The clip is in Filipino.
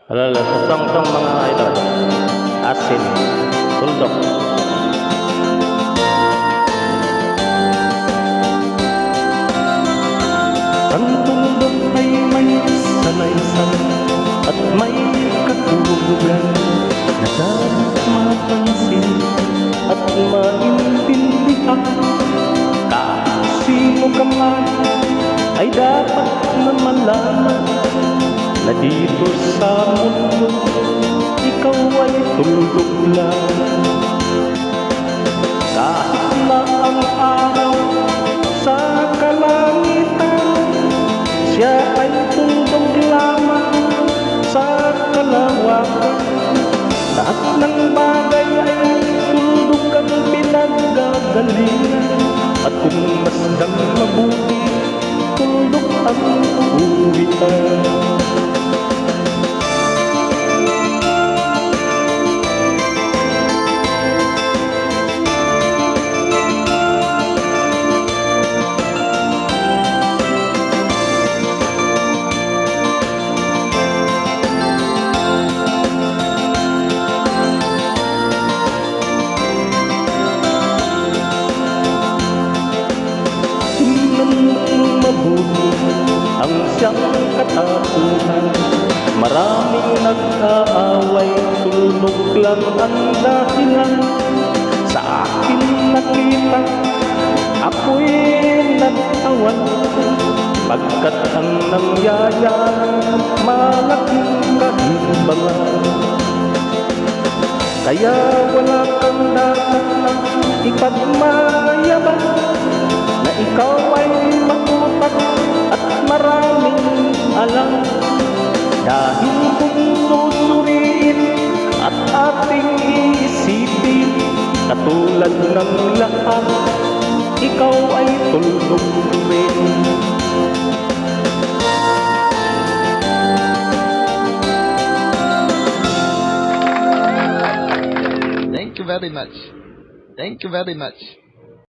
Alala sa song mga idol. Asin, tuldok. Ang tuldok ay may sanay-sanay at may katulugan na dapat mapansin at maintindihan. Kahit sino ka man ay dapat na malaman na dito sa mundo, ikaw ay tuldok lang. Kahit na ang araw sa kalangitan, siya ay tuldok lamang sa kalawakan. Lahat ng bagay ay tuldok ang pinagagalingan, at kung masdang mabuti, tuldok ang uuwian. Ang siyang katapunan, maraming nag-aaway, tuldok lang ang dahilan. Sa akin nakita, ako'y nagtawan, pagkat ang nangyayari malaking kahimbangan. Kaya wala kang dapat na ipagmayabang, na ikaw ay matutak at maraming alam. Dahil kung susuriin at ating iisipin, katulad ng lahat, ikaw ay tuldok rin. Thank you very much. Thank you very much.